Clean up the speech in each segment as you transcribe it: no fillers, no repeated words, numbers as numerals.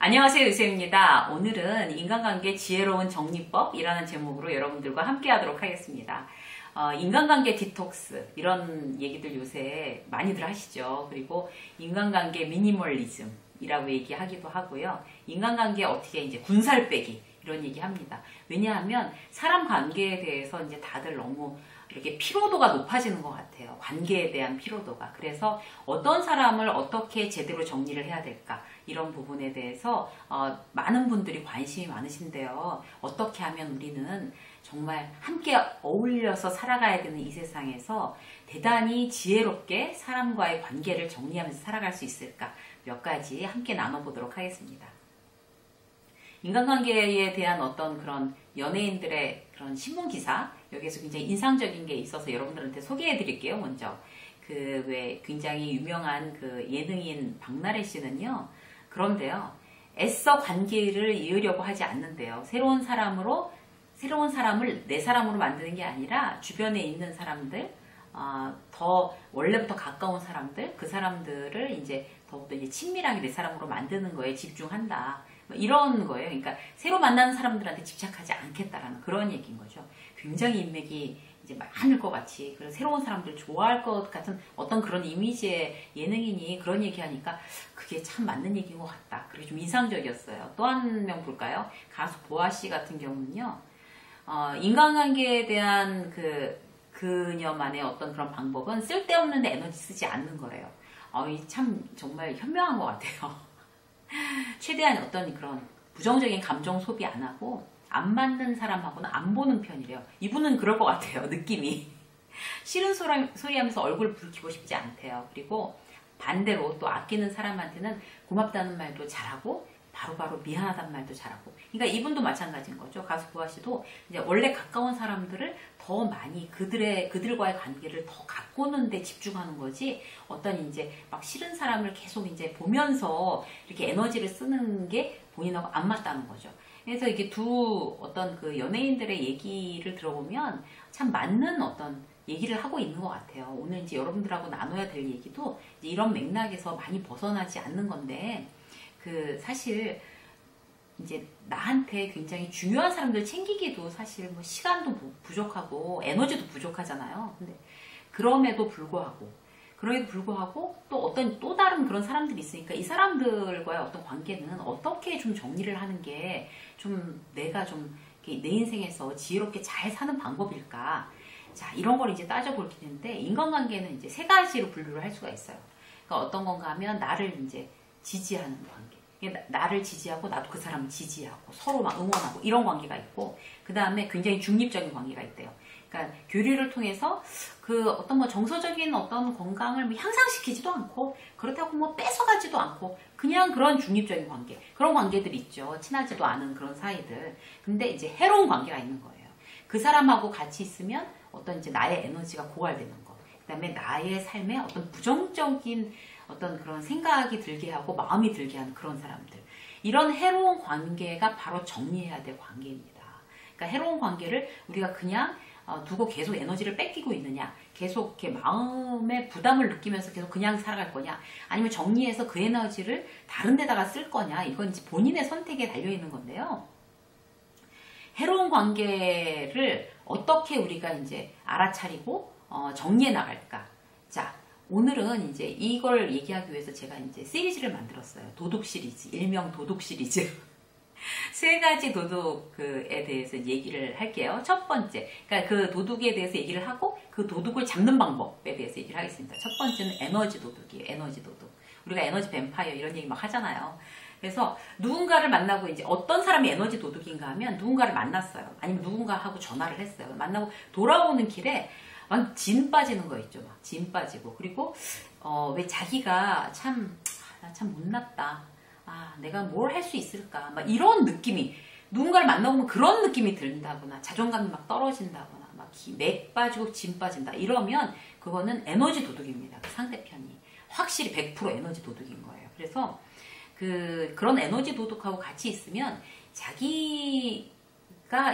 안녕하세요, 유쌤입니다. 오늘은 인간관계 지혜로운 정리법이라는 제목으로 여러분들과 함께 하도록 하겠습니다. 인간관계 디톡스 이런 얘기들 요새 많이들 하시죠. 그리고 인간관계 미니멀리즘이라고 얘기하기도 하고요. 인간관계 어떻게 이제 군살 빼기 이런 얘기 합니다. 왜냐하면 사람 관계에 대해서 이제 다들 너무 이렇게 피로도가 높아지는 것 같아요. 관계에 대한 피로도가. 그래서 어떤 사람을 어떻게 제대로 정리를 해야 될까 이런 부분에 대해서 많은 분들이 관심이 많으신데요. 어떻게 하면 우리는 정말 함께 어울려서 살아가야 되는 이 세상에서 대단히 지혜롭게 사람과의 관계를 정리하면서 살아갈 수 있을까 몇 가지 함께 나눠보도록 하겠습니다. 인간관계에 대한 어떤 그런 연예인들의 그런 신문기사, 여기에서 굉장히 인상적인 게 있어서 여러분들한테 소개해 드릴게요. 먼저 왜 굉장히 유명한 그 예능인 박나래 씨는요, 그런데요, 애써 관계를 이으려고 하지 않는데요. 새로운 사람을 내 사람으로 만드는 게 아니라 주변에 있는 사람들, 더 원래부터 가까운 사람들, 그 사람들을 이제 더욱더 이제 친밀하게 내 사람으로 만드는 거에 집중한다. 이런 거예요. 그러니까 새로 만나는 사람들한테 집착하지 않겠다라는 그런 얘기인 거죠. 굉장히 인맥이 이제 많을 것 같이, 그래서 새로운 사람들 좋아할 것 같은 어떤 그런 이미지의 예능인이 그런 얘기하니까 그게 참 맞는 얘기인 것 같다. 그리고 좀 인상적이었어요. 또 한 명 볼까요? 가수 보아 씨 같은 경우는요, 인간관계에 대한 그녀만의 어떤 그런 방법은 쓸데없는데 에너지 쓰지 않는 거래요. 참 정말 현명한 것 같아요. 최대한 어떤 그런 부정적인 감정 소비 안 하고 안 맞는 사람하고는 안 보는 편이래요. 이분은 그럴 것 같아요. 느낌이. 싫은 소리 하면서 얼굴 붉히고 싶지 않대요. 그리고 반대로 또 아끼는 사람한테는 고맙다는 말도 잘하고 바로바로 미안하다는 말도 잘하고. 그러니까 이분도 마찬가지인 거죠. 가수 보아 씨도 이제 원래 가까운 사람들을 더 많이 그들과의 관계를 더 가꾸는 데 집중하는 거지, 어떤 이제 막 싫은 사람을 계속 이제 보면서 이렇게 에너지를 쓰는 게 본인하고 안 맞다는 거죠. 그래서 이게 어떤 그 연예인들의 얘기를 들어보면 참 맞는 어떤 얘기를 하고 있는 것 같아요. 오늘 이제 여러분들하고 나눠야 될 얘기도 이제 이런 맥락에서 많이 벗어나지 않는 건데, 사실 이제 나한테 굉장히 중요한 사람들 챙기기도 사실 뭐 시간도 부족하고 에너지도 부족하잖아요. 근데 그럼에도 불구하고 또 다른 그런 사람들이 있으니까 이 사람들과의 어떤 관계는 어떻게 좀 정리를 하는 게 좀 내가 좀 내 인생에서 지혜롭게 잘 사는 방법일까? 자, 이런 걸 이제 따져볼 텐데, 인간관계는 이제 세 가지로 분류를 할 수가 있어요. 그러니까 어떤 건가 하면 나를 이제 지지하는 관계. 나를 지지하고 나도 그 사람을 지지하고 서로 막 응원하고 이런 관계가 있고, 그 다음에 굉장히 중립적인 관계가 있대요. 그러니까 교류를 통해서 어떤 뭐 정서적인 어떤 건강을 뭐 향상시키지도 않고 그렇다고 뭐 뺏어가지도 않고 그냥 그런 중립적인 관계, 그런 관계들이 있죠. 친하지도 않은 그런 사이들. 근데 이제 해로운 관계가 있는 거예요. 그 사람하고 같이 있으면 어떤 이제 나의 에너지가 고갈되는 거, 그 다음에 나의 삶에 어떤 부정적인 어떤 그런 생각이 들게 하고 마음이 들게 하는 그런 사람들. 이런 해로운 관계가 바로 정리해야 될 관계입니다. 그러니까 해로운 관계를 우리가 그냥 두고 계속 에너지를 뺏기고 있느냐, 계속 이렇게 마음의 부담을 느끼면서 계속 그냥 살아갈 거냐, 아니면 정리해서 그 에너지를 다른 데다가 쓸 거냐, 이건 이제 본인의 선택에 달려있는 건데요. 해로운 관계를 어떻게 우리가 이제 알아차리고 정리해 나갈까? 자, 오늘은 이제 이걸 얘기하기 위해서 제가 이제 시리즈를 만들었어요. 도둑 시리즈, 일명 도둑 시리즈. 세 가지 도둑에 대해서 얘기를 할게요. 첫 번째, 그러니까 그 도둑에 대해서 얘기를 하고 그 도둑을 잡는 방법에 대해서 얘기를 하겠습니다. 첫 번째는 에너지 도둑이에요. 에너지 도둑. 우리가 에너지 뱀파이어 이런 얘기 막 하잖아요. 그래서 누군가를 만나고 이제 어떤 사람이 에너지 도둑인가 하면 누군가를 만났어요. 아니면 누군가하고 전화를 했어요. 만나고 돌아오는 길에 막 진 빠지는 거 있죠. 막 진 빠지고. 그리고 왜 자기가 나 참 못났다. 내가 뭘 할 수 있을까? 막 이런 느낌이, 누군가를 만나보면 그런 느낌이 든다거나 자존감이 막 떨어진다거나 막 맥 빠지고 진 빠진다. 이러면 그거는 에너지 도둑입니다. 그 상대편이. 확실히 100% 에너지 도둑인 거예요. 그래서 그런 에너지 도둑하고 같이 있으면 자기가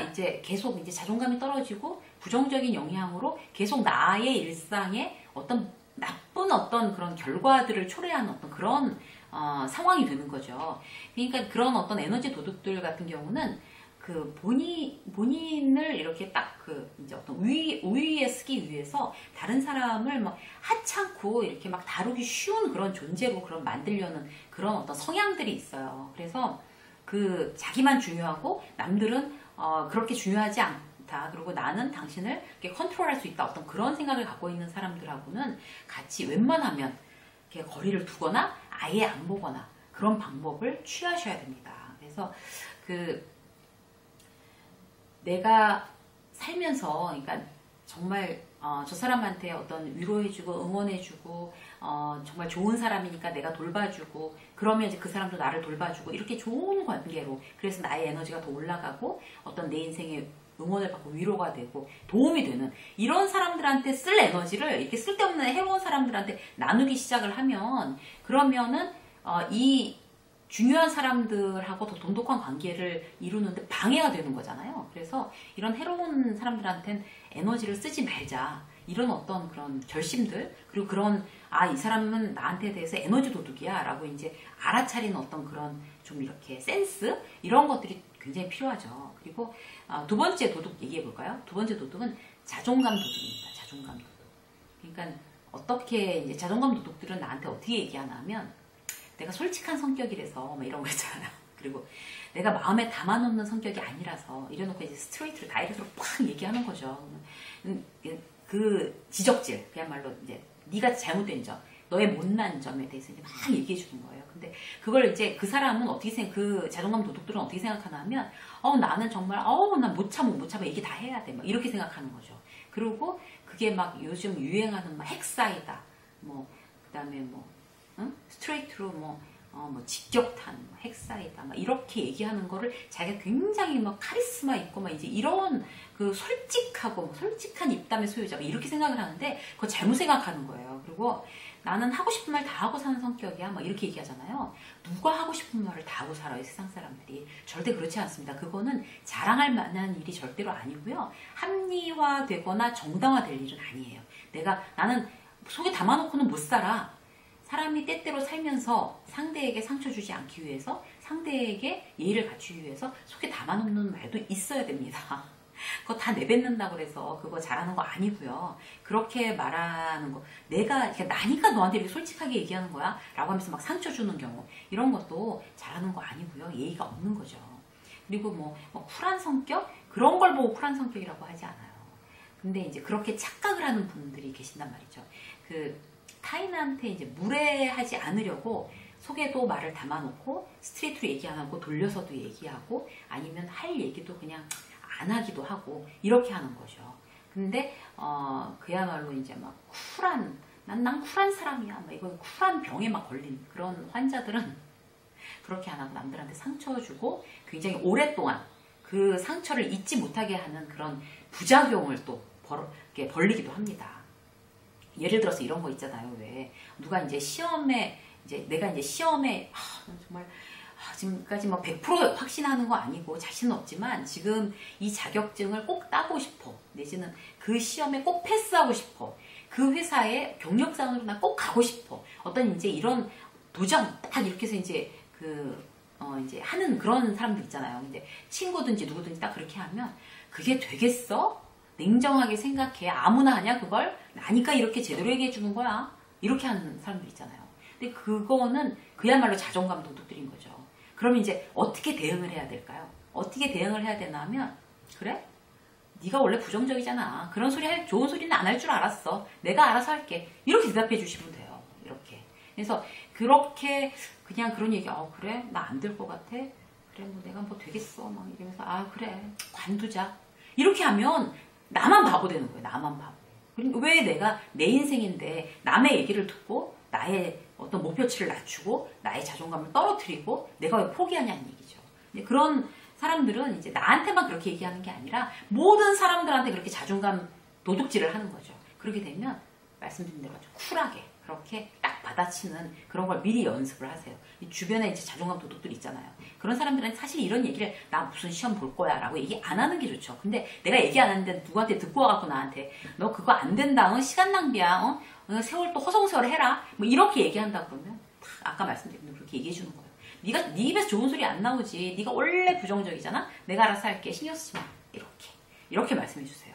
이제 계속 이제 자존감이 떨어지고 부정적인 영향으로 계속 나의 일상에 어떤 나쁜 어떤 그런 결과들을 초래하는 어떤 그런 상황이 되는 거죠. 그러니까 그런 어떤 에너지 도둑들 같은 경우는 그 본인을 이렇게 딱 이제 어떤 우위에 쓰기 위해서 다른 사람을 막 하찮고 이렇게 막 다루기 쉬운 그런 존재로 그런 만들려는 그런 어떤 성향들이 있어요. 그래서 그 자기만 중요하고 남들은 그렇게 중요하지 않다. 그리고 나는 당신을 이렇게 컨트롤할 수 있다. 어떤 그런 생각을 갖고 있는 사람들하고는 같이 웬만하면 이렇게 거리를 두거나 아예 안 보거나 그런 방법을 취하셔야 됩니다. 그래서 내가 살면서, 그러니까 정말 저 사람한테 어떤 위로해주고 응원해주고 정말 좋은 사람이니까 내가 돌봐주고 그러면 이제 그 사람도 나를 돌봐주고 이렇게 좋은 관계로, 그래서 나의 에너지가 더 올라가고 어떤 내 인생에 응원을 받고 위로가 되고 도움이 되는 이런 사람들한테 쓸 에너지를 이렇게 쓸데없는 해로운 사람들한테 나누기 시작을 하면, 그러면은 이 중요한 사람들하고 더 돈독한 관계를 이루는데 방해가 되는 거잖아요. 그래서 이런 해로운 사람들한테는 에너지를 쓰지 말자. 이런 어떤 그런 결심들, 그리고 그런, 이 사람은 나한테 대해서 에너지 도둑이야 라고 이제 알아차리는 어떤 그런 좀 이렇게 센스? 이런 것들이 굉장히 필요하죠. 그리고 두 번째 도둑 얘기해 볼까요? 두 번째 도둑은 자존감 도둑입니다. 자존감 도둑. 그러니까 어떻게 이제 자존감 도둑들은 나한테 어떻게 얘기하나 하면, 내가 솔직한 성격이라서 막 이런 거 있잖아요. 그리고 내가 마음에 담아놓는 성격이 아니라서 이래놓고 이제 스트레이트로 다이렉트로 팍 얘기하는 거죠. 그 지적질, 그야말로 이제 네가 잘못된 점, 너의 못난 점에 대해서 이제 막 얘기해 주는 거예요. 근데 그걸 이제 그 사람은 그 자존감 도둑들은 어떻게 생각하나 하면, 나는 정말, 난 못 참아 얘기 다 해야 돼. 막 이렇게 생각하는 거죠. 그리고 그게 막 요즘 유행하는 막 핵사이다. 그 다음에 스트레이트로 직격탄, 핵사이다, 막 이렇게 얘기하는 거를 자기가 굉장히 막 카리스마 있고 막 이제 이런 그 솔직한 입담의 소유자, 이렇게 생각을 하는데 그거 잘못 생각하는 거예요. 그리고 나는 하고 싶은 말 다 하고 사는 성격이야, 막 이렇게 얘기하잖아요. 누가 하고 싶은 말을 다 하고 살아요, 세상 사람들이. 절대 그렇지 않습니다. 그거는 자랑할 만한 일이 절대로 아니고요. 합리화되거나 정당화될 일은 아니에요. 나는 속에 담아놓고는 못 살아. 사람이 때때로 살면서 상대에게 상처 주지 않기 위해서, 상대에게 예의를 갖추기 위해서 속에 담아놓는 말도 있어야 됩니다. 그거 다 내뱉는다고 해서 그거 잘하는 거 아니고요. 그렇게 말하는 거, 나니까 너한테 이렇게 솔직하게 얘기하는 거야 라고 하면서 막 상처 주는 경우, 이런 것도 잘하는 거 아니고요. 예의가 없는 거죠. 그리고 쿨한 성격? 그런 걸 보고 쿨한 성격이라고 하지 않아요. 근데 이제 그렇게 착각을 하는 분들이 계신단 말이죠. 타인한테 이제 무례하지 않으려고 속에도 말을 담아놓고 스트레이트로 얘기 안 하고 돌려서도 얘기하고, 아니면 할 얘기도 그냥 안 하기도 하고 이렇게 하는 거죠. 근데 그야말로 이제 막 난 쿨한 사람이야, 막 이거 쿨한 병에 막 걸린 그런 환자들은 그렇게 안 하고 남들한테 상처 주고 굉장히 오랫동안 그 상처를 잊지 못하게 하는 그런 부작용을 또 벌리기도 합니다. 예를 들어서 이런 거 있잖아요. 왜 누가 이제 내가 이제 시험에 정말 지금까지 100% 확신하는 거 아니고 자신은 없지만 지금 이 자격증을 꼭 따고 싶어, 내지는 그 시험에 꼭 패스하고 싶어, 그 회사에 경력상으로 나 꼭 가고 싶어, 어떤 이제 이런 도전 딱 이렇게 해서 이제 이제 하는 그런 사람들 있잖아요. 근데 친구든지 누구든지 딱 그렇게 하면, 그게 되겠어? 냉정하게 생각해. 아무나 하냐 그걸? 나니까 이렇게 제대로 얘기해 주는 거야. 이렇게 하는 사람들 있잖아요. 근데 그거는 그야말로 자존감 도둑들인 거죠. 그럼 이제 어떻게 대응을 해야 될까요? 어떻게 대응을 해야 되나 하면, 그래? 네가 원래 부정적이잖아. 그런 소리 좋은 소리는 안 할 줄 알았어. 내가 알아서 할게. 이렇게 대답해 주시면 돼요. 이렇게. 그래서 그렇게 그냥 그런 얘기, 그래? 나 안 될 것 같아? 그래, 내가 되겠어. 막 이러면서, 그래. 관두자. 이렇게 하면 나만 바보 되는 거예요. 나만 바보. 왜 내가 내 인생인데 남의 얘기를 듣고 나의 어떤 목표치를 낮추고 나의 자존감을 떨어뜨리고 내가 왜 포기하냐는 얘기죠. 그런 사람들은 이제 나한테만 그렇게 얘기하는 게 아니라 모든 사람들한테 그렇게 자존감 도둑질을 하는 거죠. 그렇게 되면 말씀드린 대로 쿨하게 그렇게 딱 받아치는 그런 걸 미리 연습을 하세요. 주변에 이제 자존감 도둑들이 있잖아요. 그런 사람들은 사실 이런 얘기를 나 무슨 시험 볼 거야 라고 얘기 안 하는 게 좋죠. 근데 내가 얘기 안 하는데 누구한테 듣고 와갖고 나한테 너 그거 안 된다, 시간 낭비야, 세월 또 허송세월 해라, 뭐 이렇게 얘기한다 그러면 아까 말씀드린 대로 그렇게 얘기해 주는 거예요. 네 입에서 좋은 소리 안 나오지. 네가 원래 부정적이잖아. 내가 알아서 할게. 신경 쓰지 마. 이렇게 말씀해 주세요.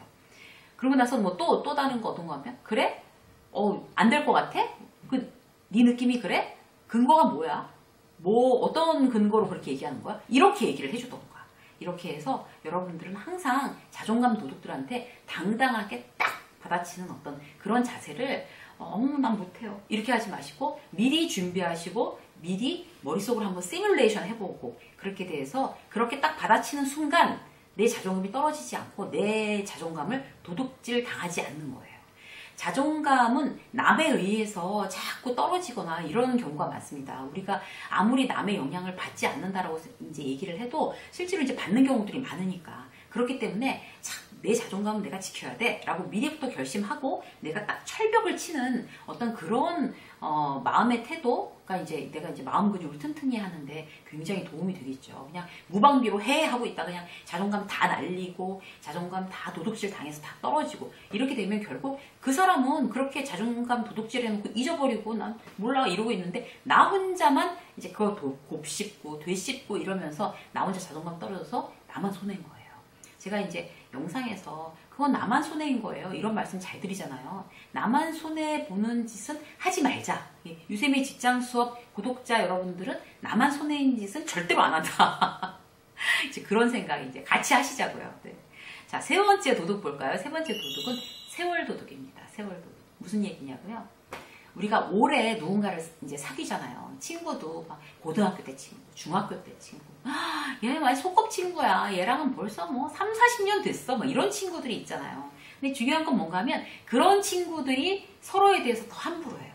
그러고 나서 뭐 또 다른 거 어떤 거 하면 그래? 안 될 것 같아? 네 느낌이 그래? 근거가 뭐야? 뭐 어떤 근거로 그렇게 얘기하는 거야? 이렇게 얘기를 해주던가. 이렇게 해서 여러분들은 항상 자존감 도둑들한테 당당하게 딱 받아치는 어떤 그런 자세를 난 못해요. 이렇게 하지 마시고 미리 준비하시고 미리 머릿속으로 한번 시뮬레이션 해보고 그렇게 돼서 그렇게 딱 받아치는 순간 내 자존감이 떨어지지 않고 내 자존감을 도둑질 당하지 않는 거예요. 자존감은 남에 의해서 자꾸 떨어지거나 이런 경우가 많습니다. 우리가 아무리 남의 영향을 받지 않는다라고 이제 얘기를 해도 실제로 이제 받는 경우들이 많으니까 그렇기 때문에 내 자존감은 내가 지켜야 돼 라고 미리부터 결심하고 내가 딱 철벽을 치는 어떤 그런 마음의 태도가 이제 내가 이제 마음 근육을 튼튼히 하는데 굉장히 도움이 되겠죠. 그냥 무방비로 하고 있다 그냥 자존감 다 날리고 자존감 다 도둑질 당해서 다 떨어지고 이렇게 되면 결국 그 사람은 그렇게 자존감 도둑질 해놓고 잊어버리고 난 몰라 이러고 있는데 나 혼자만 이제 그걸 곱씹고 되씹고 이러면서 나 혼자 자존감 떨어져서 나만 손해인 거예요. 제가 이제 영상에서 그건 나만 손해인 거예요. 이런 말씀 잘 드리잖아요. 나만 손해보는 짓은 하지 말자. 유세미 직장 수업 구독자 여러분들은 나만 손해인 짓은 절대로 안 한다. 이제 그런 생각 이제 같이 하시자고요. 네. 자, 세 번째 도둑 볼까요? 세 번째 도둑은 세월 도둑입니다. 세월 도둑. 무슨 얘기냐고요? 우리가 오래 누군가를 이제 사귀잖아요. 친구도 막 고등학교 때 친구, 중학교 때 친구. 얘 많이 소꿉친구야. 얘랑은 벌써 뭐 3, 40년 됐어. 뭐 이런 친구들이 있잖아요. 근데 중요한 건 뭔가 하면 그런 친구들이 서로에 대해서 더 함부로 해요.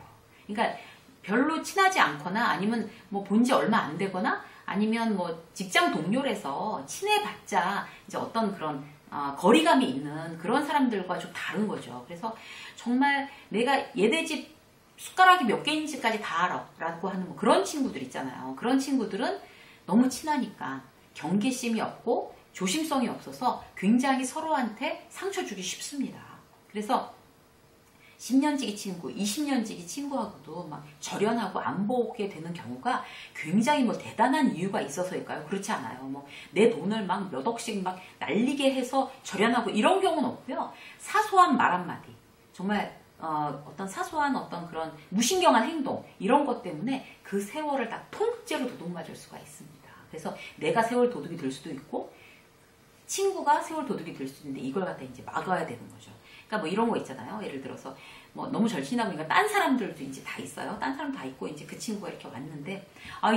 그러니까 별로 친하지 않거나 아니면 뭐 본지 얼마 안 되거나 아니면 뭐 직장 동료라서 친해봤자 이제 어떤 그런 거리감이 있는 그런 사람들과 좀 다른 거죠. 그래서 정말 내가 얘네 집 숟가락이 몇 개인지까지 다 알아 라고 하는 뭐 그런 친구들 있잖아요. 그런 친구들은 너무 친하니까 경계심이 없고 조심성이 없어서 굉장히 서로한테 상처 주기 쉽습니다. 그래서 10년지기 친구, 20년지기 친구하고도 막 절연하고 안 보게 되는 경우가 굉장히 뭐 대단한 이유가 있어서일까요? 그렇지 않아요. 뭐 내 돈을 막 몇 억씩 막 날리게 해서 절연하고 이런 경우는 없고요. 사소한 말 한마디, 정말 어떤 사소한 어떤 그런 무신경한 행동 이런 것 때문에 그 세월을 다 통째로 도둑맞을 수가 있습니다. 그래서 내가 세월 도둑이 될 수도 있고 친구가 세월 도둑이 될 수도 있는데 이걸 갖다 이제 막아야 되는 거죠. 그러니까 뭐 이런 거 있잖아요. 예를 들어서 뭐 너무 절친하고 보니까 딴 사람들도 이제 다 있어요. 딴 사람 다 있고 이제 그 친구가 이렇게 왔는데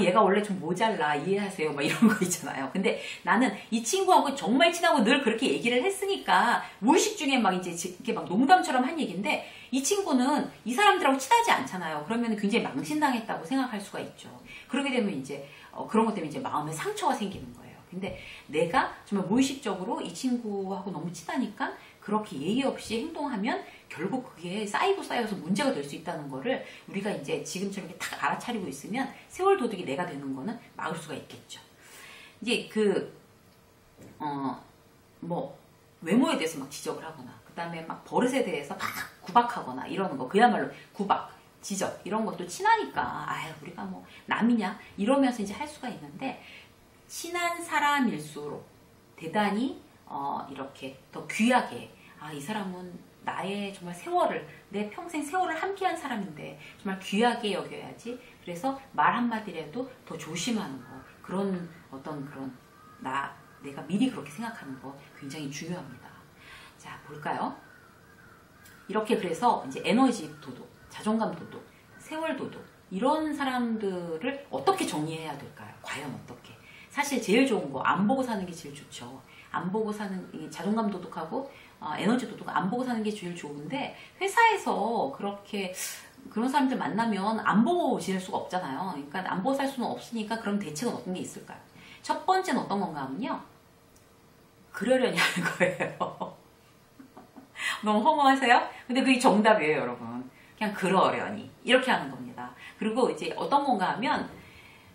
얘가 원래 좀 모자라 이해하세요. 막 이런 거 있잖아요. 근데 나는 이 친구하고 정말 친하고 늘 그렇게 얘기를 했으니까 무의식 중에 막 이제 이렇게 막 농담처럼 한 얘기인데 이 친구는 이 사람들하고 친하지 않잖아요. 그러면 굉장히 망신당했다고 생각할 수가 있죠. 그렇게 되면 이제 그런 것 때문에 이제 마음에 상처가 생기는 거예요. 근데 내가 정말 무의식적으로 이 친구하고 너무 친하니까 그렇게 예의 없이 행동하면 결국 그게 쌓이고 쌓여서 문제가 될 수 있다는 거를 우리가 이제 지금처럼 이렇게 딱 알아차리고 있으면 세월 도둑이 내가 되는 거는 막을 수가 있겠죠. 이제 뭐 외모에 대해서 막 지적을 하거나 그 다음에 막 버릇에 대해서 막 구박하거나 이러는 거 그야말로 구박, 지적 이런 것도 친하니까 우리가 뭐 남이냐 이러면서 이제 할 수가 있는데 친한 사람일수록 대단히 이렇게 더 귀하게 이 사람은 나의 정말 세월을 내 평생 세월을 함께한 사람인데 정말 귀하게 여겨야지. 그래서 말 한마디라도 더 조심하는 거 그런 어떤 그런 내가 미리 그렇게 생각하는 거 굉장히 중요합니다. 자 볼까요? 이렇게 그래서 이제 에너지 도둑, 자존감 도둑, 세월 도둑 이런 사람들을 어떻게 정리해야 될까요? 과연 어떻게? 사실 제일 좋은 거 안 보고 사는 게 제일 좋죠. 안 보고 사는 자존감 도둑하고 에너지 도둑 안 보고 사는 게 제일 좋은데 회사에서 그렇게 그런 사람들 만나면 안 보고 지낼 수가 없잖아요. 그러니까 안 보고 살 수는 없으니까 그럼 대책은 어떤 게 있을까요? 첫 번째는 어떤 건가 하면요. 그러려니 하는 거예요. 너무 허무하세요? 근데 그게 정답이에요, 여러분. 그냥 그러려니 이렇게 하는 겁니다. 그리고 이제 어떤 건가 하면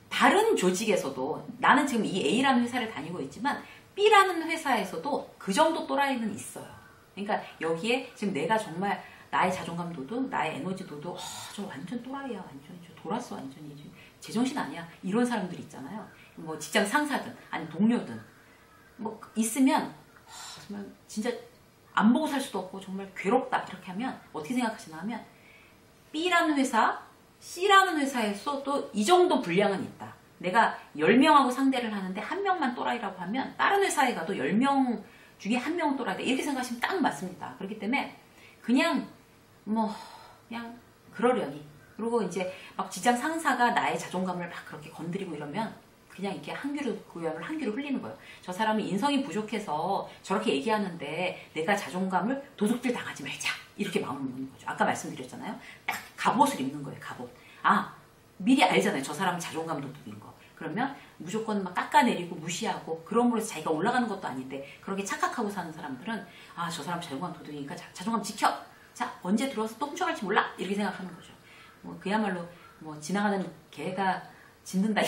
다른 조직에서도 나는 지금 이 A라는 회사를 다니고 있지만 B라는 회사에서도 그 정도 또라이는 있어요. 그러니까 여기에 지금 내가 정말 나의 자존감 도둑, 나의 에너지 도둑, 저 완전 또라이야, 완전 저 돌았어, 완전히 제정신 아니야. 이런 사람들 있잖아요. 뭐 직장 상사든 아니 동료든 뭐 있으면 정말 진짜 안 보고 살 수도 없고 정말 괴롭다 이렇게 하면 어떻게 생각하시나 하면 B라는 회사, C라는 회사에서도 이 정도 분량은 있다. 내가 10명하고 상대를 하는데 한 명만 또라이라고 하면 다른 회사에 가도 10명 중에 한 명은 또라이다. 이렇게 생각하시면 딱 맞습니다. 그렇기 때문에 그냥 그냥 그러려니. 그리고 이제 막 직장 상사가 나의 자존감을 막 그렇게 건드리고 이러면 그냥 이렇게 한 귀로 흘리는 거예요. 저 사람은 인성이 부족해서 저렇게 얘기하는데 내가 자존감을 도둑질 당하지 말자. 이렇게 마음을 먹는 거죠. 아까 말씀드렸잖아요. 딱 갑옷을 입는 거예요. 갑옷. 미리 알잖아요. 저 사람은 자존감 도둑인 거. 그러면 무조건 막 깎아내리고 무시하고 그럼으로 해서 자기가 올라가는 것도 아닌데 그렇게 착각하고 사는 사람들은 저 사람 자존감 도둑이니까 자존감 지켜. 자, 언제 들어와서 또 훔쳐갈지 몰라. 이렇게 생각하는 거죠. 그야말로 지나가는 개가 짖는다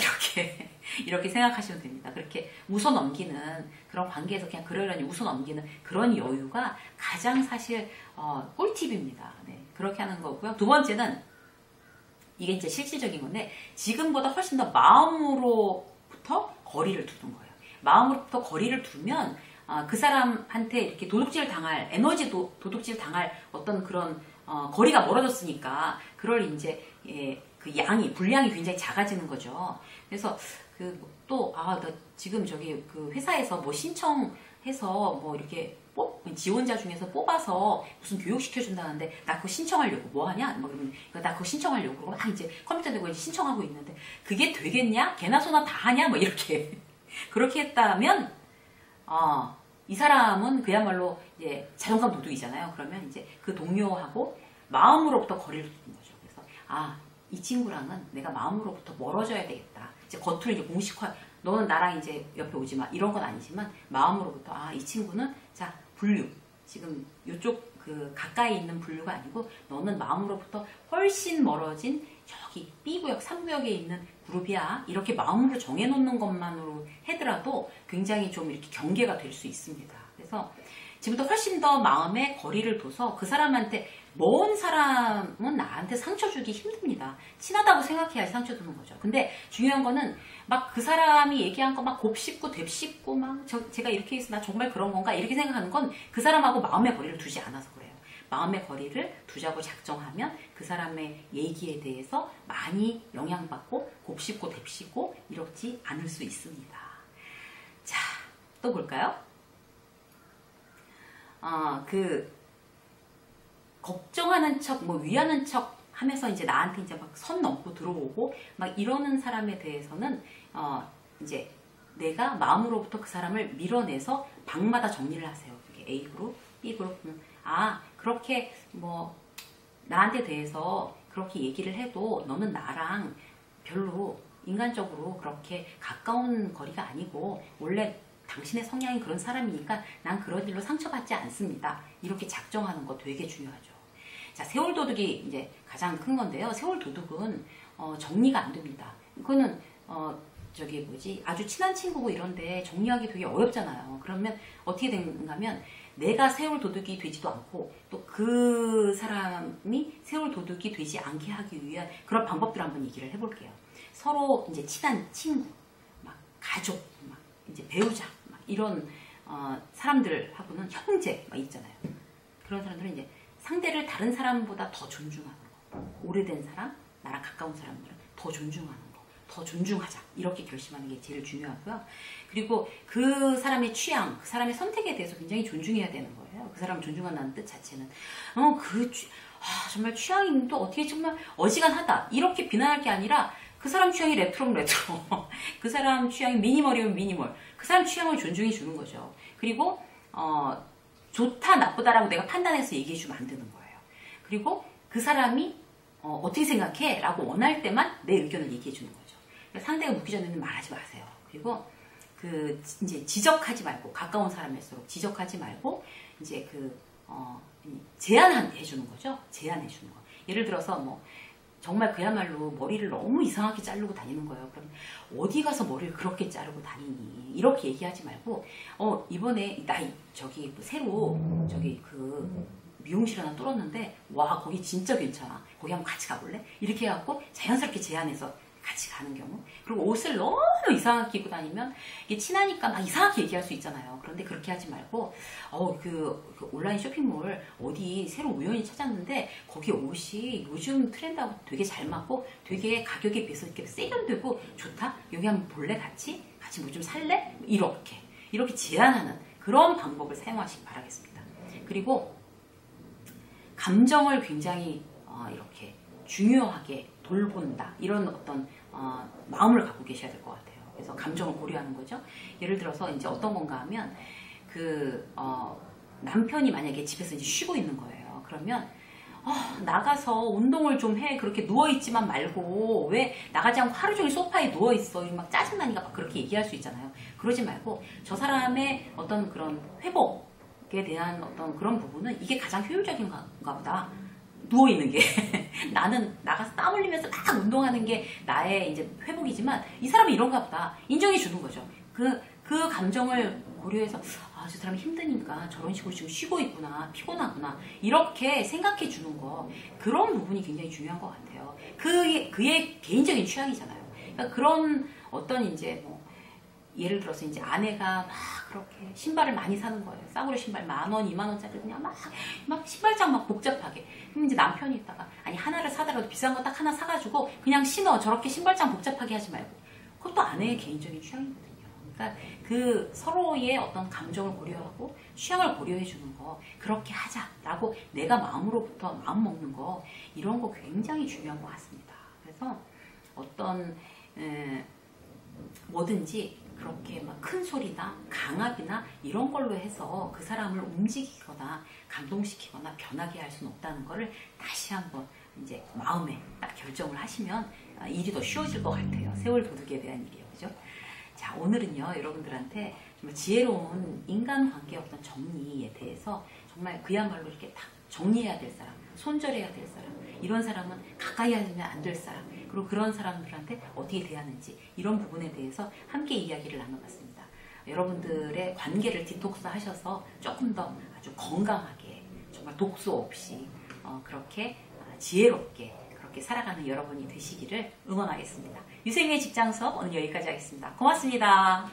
이렇게 생각하시면 됩니다. 그렇게 웃어넘기는 그런 관계에서 그냥 그러려니 웃어넘기는 그런 여유가 가장 사실 꿀팁입니다. 네, 그렇게 하는 거고요. 두 번째는 이게 이제 실질적인 건데 지금보다 훨씬 더 마음으로부터 거리를 두는 거예요. 마음으로부터 거리를 두면 그 사람한테 이렇게 도둑질 당할 에너지 도둑질 당할 어떤 그런 거리가 멀어졌으니까 그럴 이제 그 분량이 굉장히 작아지는 거죠. 그래서 나 지금 저기 그 회사에서 뭐 신청해서 뭐 이렇게 지원자 중에서 뽑아서 무슨 교육 시켜준다는데 나 그거 신청하려고 뭐 하냐? 뭐 그러면 나 그거 신청하려고 그러고 막 이제 컴퓨터 대고 이제 신청하고 있는데 그게 되겠냐? 개나 소나 다 하냐? 뭐 이렇게 그렇게 했다면 이 사람은 그야말로 이제 자존감 도둑이잖아요. 그러면 이제 그 동료하고 마음으로부터 거리를 두는 거죠. 그래서 이 친구랑은 내가 마음으로부터 멀어져야 되겠다. 이제 겉으로 이제 공식화, 너는 나랑 이제 옆에 오지 마. 이런 건 아니지만 마음으로부터 이 친구는 자 분류. 지금 이쪽 그 가까이 있는 분류가 아니고 너는 마음으로부터 훨씬 멀어진 저기 B구역, 3구역에 있는 그룹이야. 이렇게 마음으로 정해놓는 것만으로 하더라도 굉장히 좀 이렇게 경계가 될 수 있습니다. 그래서 지금부터 훨씬 더 마음에 거리를 둬서 그 사람한테 먼 사람은 나한테 상처 주기 힘듭니다. 친하다고 생각해야지 상처 주는 거죠. 근데 중요한 거는 막 그 사람이 얘기한 거 막 곱씹고 뎁씹고 막 제가 이렇게 해서 나 정말 그런 건가 이렇게 생각하는 건 그 사람하고 마음의 거리를 두지 않아서 그래요. 마음의 거리를 두자고 작정하면 그 사람의 얘기에 대해서 많이 영향받고 곱씹고 뎁씹고 이렇지 않을 수 있습니다. 자, 또 볼까요? 걱정하는 척, 위하는 척 하면서 이제 나한테 이제 막 선 넘고 들어오고 막 이러는 사람에 대해서는 이제 내가 마음으로부터 그 사람을 밀어내서 방마다 정리를 하세요. A 그룹, B 그룹. 그렇게 나한테 대해서 그렇게 얘기를 해도 너는 나랑 별로 인간적으로 그렇게 가까운 거리가 아니고 원래 당신의 성향이 그런 사람이니까 난 그런 일로 상처받지 않습니다. 이렇게 작정하는 거 되게 중요하죠. 자, 세월 도둑이 이제 가장 큰 건데요. 세월 도둑은 정리가 안 됩니다. 이거는 아주 친한 친구고 이런데 정리하기 되게 어렵잖아요. 그러면 어떻게 되는가 하면 내가 세월 도둑이 되지도 않고 또 그 사람이 세월 도둑이 되지 않게 하기 위한 그런 방법들을 한번 얘기를 해볼게요. 서로 이제 친한 친구, 막 가족, 막 이제 배우자, 막 이런 사람들하고는 형제 막 있잖아요. 그런 사람들은 이제 상대를 다른 사람보다 더 존중하는 거. 오래된 사람, 나랑 가까운 사람들은 더 존중하는 거. 더 존중하자. 이렇게 결심하는 게 제일 중요하고요. 그리고 그 사람의 취향, 그 사람의 선택에 대해서 굉장히 존중해야 되는 거예요. 그 사람을 존중한다는 뜻 자체는. 정말 취향이 또 어떻게 정말 어지간하다. 이렇게 비난할 게 아니라 그 사람 취향이 레트로면 레트로. 그 사람 취향이 미니멀이면 미니멀. 그 사람 취향을 존중해 주는 거죠. 그리고 좋다 나쁘다라고 내가 판단해서 얘기해 주면 안 되는 거예요. 그리고 그 사람이 어떻게 생각해? 라고 원할 때만 내 의견을 얘기해 주는 거죠. 상대가 묻기 전에는 말하지 마세요. 그리고 이제 지적하지 말고 가까운 사람일수록 지적하지 말고 이제 제안해 주는 거죠. 제안해 주는 거. 예를 들어서 뭐 정말 그야말로 머리를 너무 이상하게 자르고 다니는 거예요. 그럼 어디 가서 머리를 그렇게 자르고 다니니? 이렇게 얘기하지 말고 이번에 나 저기 새로 저기 그 미용실 하나 뚫었는데 와 거기 진짜 괜찮아. 거기 한번 같이 가볼래? 이렇게 해갖고 자연스럽게 제안해서 같이 가는 경우. 그리고 옷을 너무 이상하게 입고 다니면 이게 친하니까 막 이상하게 얘기할 수 있잖아요. 그런데 그렇게 하지 말고 그 온라인 쇼핑몰 어디 새로 우연히 찾았는데 거기 옷이 요즘 트렌드하고 되게 잘 맞고 되게 가격에 비해서 이렇게 세련되고 좋다? 여기 한번 볼래? 같이 뭐 좀 살래? 이렇게 제안하는 그런 방법을 사용하시기 바라겠습니다. 그리고 감정을 굉장히 이렇게 중요하게 돌본다 이런 어떤 마음을 갖고 계셔야 될 것 같아요. 그래서 감정을 고려하는 거죠. 예를 들어서 이제 어떤 건가 하면 남편이 만약에 집에서 이제 쉬고 있는 거예요. 그러면 나가서 운동을 좀 해. 그렇게 누워있지만 말고 왜 나가지 않고 하루 종일 소파에 누워있어. 막 짜증나니까 막 그렇게 얘기할 수 있잖아요. 그러지 말고 저 사람의 어떤 그런 회복에 대한 어떤 그런 부분은 이게 가장 효율적인가 보다. 누워있는 게 나는 나가서 땀 흘리면서 막 운동하는 게 나의 이제 회복이지만 이 사람이 이런가 보다 인정해 주는 거죠. 그 감정을 고려해서 저 사람이 힘드니까 저런 식으로 지금 쉬고 있구나, 피곤하구나 이렇게 생각해 주는 거 그런 부분이 굉장히 중요한 것 같아요. 그의 개인적인 취향이잖아요. 그러니까 그런 어떤 이제 뭐 예를 들어서 이제 아내가 막 그렇게 신발을 많이 사는 거예요. 싸구려 신발 10,000원, 20,000원짜리 그냥 막 신발장 막 복잡하게. 그럼 이제 남편이 있다가 아니 하나를 사더라도 비싼 거 딱 하나 사가지고 그냥 신어. 저렇게 신발장 복잡하게 하지 말고. 그것도 아내의 개인적인 취향이거든요. 그러니까 그 서로의 어떤 감정을 고려하고 취향을 고려해 주는 거 그렇게 하자라고 내가 마음으로부터 마음 먹는 거 이런 거 굉장히 중요한 것 같습니다. 그래서 어떤 뭐든지 그렇게 막 큰 소리나 강압이나 이런 걸로 해서 그 사람을 움직이거나 감동시키거나 변하게 할 수는 없다는 거를 다시 한번 이제 마음에 딱 결정을 하시면 일이 더 쉬워질 것 같아요. 세월 도둑에 대한 일이요. 그죠? 자, 오늘은요, 여러분들한테 정말 지혜로운 인간관계 어떤 정리에 대해서 정말 그야말로 이렇게 딱 정리해야 될 사람, 손절해야 될 사람, 이런 사람은 가까이 하면 안 될 사람, 그리고 그런 사람들한테 어떻게 대하는지 이런 부분에 대해서 함께 이야기를 나눠봤습니다. 여러분들의 관계를 디톡스 하셔서 조금 더 아주 건강하게 정말 독소 없이 그렇게 지혜롭게 그렇게 살아가는 여러분이 되시기를 응원하겠습니다. 유생의 직장 수업 오늘 여기까지 하겠습니다. 고맙습니다.